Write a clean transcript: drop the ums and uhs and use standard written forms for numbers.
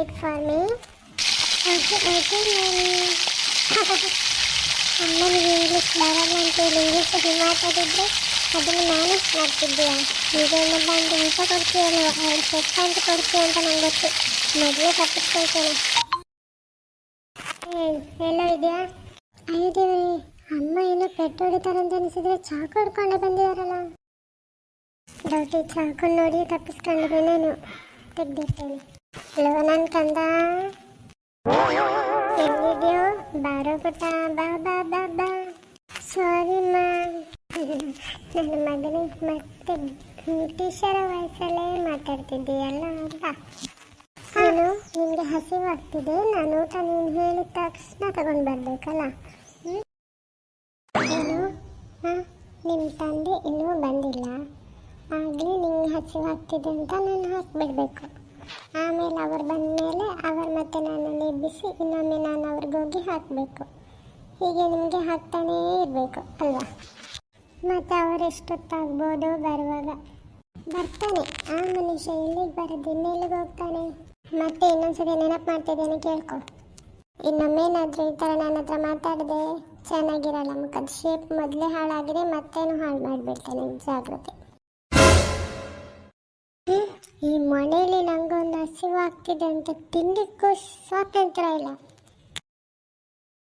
wait for me. ಅಮ್ಮನಿಗೆ English ಬರಲ್ಲ ಅಂತೇಳಿ ಇಂಗ್ಲೀಷಲ್ಲಿ ಮಾತಾಡಿದ್ರೆ ಅದನ್ನು ಮ್ಯಾನೇಜ್ ಮಾಡ್ತಿದ್ದೀಯ. ಈಗ ಇನ್ನೊಬ್ಬ ಅಂತ ಊಟ ಕೊಡ್ತೀಯಲ್ಲ, ಅವಳು ಸೆಟ್ ಅಂತ ಕೊಡ್ತೀಯ ಅಂತ ನಂಗೆ ಗೊತ್ತು. ಮೊದಲೇ ತಪ್ಪಿಸ್ಕೊಳ್ತೇನೆ. ಎಲ್ಲೋ ಇದೆಯಾ? ಅಯ್ಯೋ ದೇವರೇ, ಅಮ್ಮ ಏನೋ ಪೆಟ್ಟು ಹೊಡಿತಾರಂತ ಅನಿಸಿದ್ರೆ ಚಾಕು ಹಿಡ್ಕೊಂಡೆ ಬಂದಿದಾರಲ್ಲ. ಡೌಟಿ ಚಾಕು ನೋಡಿ ತಪ್ಪಿಸ್ಕೊಂಡಿದೆ. ನಾನು ತೆಗ್ದಿರ್ತೇನೆ. ಹಲೋ ನನ್ನ ಕಂದ, ಎಲ್ಲಿದೆಯೋ? ಬಾರೋ ಪುಟ್ಟ, ಬಾ ಬಾ ಬಾ ಬಾ. ಸಾರಿ ಮಾ, ನನ್ನ ಮಗನಿಗೆ ಮತ್ತೆ ಬ್ರಿಟಿಷರ ವಯಸ್ಸಲ್ಲೇ ಮಾತಾಡ್ತಿದ್ದೀಯಲ್ಲ ಅಂತ. ನಾನು ನಿಮಗೆ ಹಸಿವಾಗ್ತಿದೆ, ನಾನು ಊಟ ನೀನು ಹೇಳಿದ ತಕ್ಷಣ ತಗೊಂಡು ಬರಬೇಕಲ್ಲ. ಏನು? ಹಾಂ, ನಿಮ್ಮ ತಂದೆ ಇನ್ನೂ ಬಂದಿಲ್ಲ, ಆಗಲೇ ನಿಮಗೆ ಹಸಿವಾಗ್ತಿದೆ ಅಂತ ನಾನು ಹಾಕಿಬಿಡ್ಬೇಕು. ಆಮೇಲೆ ಅವ್ರು ಬಂದ ಮೇಲೆ ಅವ್ರು ಮತ್ತೆ ನನ್ನನ್ನು ಎಬ್ಬಿಸಿ ಇನ್ನೊಮ್ಮೆ ನಾನು ಅವ್ರಿಗೋಗಿ ಹಾಕಬೇಕು. ಹೀಗೆ ನಿಮಗೆ ಹಾಕ್ತಾನೇ ಇರಬೇಕು ಅಲ್ವಾ? ಮತ್ತು ಅವರೆಷ್ಟೊತ್ತಾಗ್ಬೋದು ಬರುವಾಗ? ಬರ್ತಾನೆ ಆ ಮನುಷ್ಯ, ಇಲ್ಲಿಗೆ ಬರೋದು ಇನ್ನೆಲ್ಲಿಗೆ ಹೋಗ್ತಾನೆ? ಮತ್ತೆ ಇನ್ನೊಂದ್ಸತಿ ನೆನಪು ಮಾಡ್ತಿದ್ದೇನೆ, ಕೇಳ್ಕೊ. ಇನ್ನೊಮ್ಮೇನಾದರೂ ಈ ಥರ ನನ್ನ ಹತ್ರ ಮಾತಾಡಿದೆ ಚೆನ್ನಾಗಿರಲ್ಲ. ಮುಖದ ಶೇಪ್ ಮೊದಲೇ ಹಾಳಾಗಿದೆ, ಮತ್ತೇನು ಹಾಳು ಮಾಡಿಬಿಡ್ತೇನೆ, ಜಾಗ್ರತೆ. ಈ ಮನೆಯಲ್ಲಿ ನಂಗೊಂದು ಹಸಿವಾಗ್ತಿದೆ ಅಂತ ತಿನ್ನಲಿಕ್ಕೂ ಸ್ವಾತಂತ್ರ್ಯ ಇಲ್ಲ.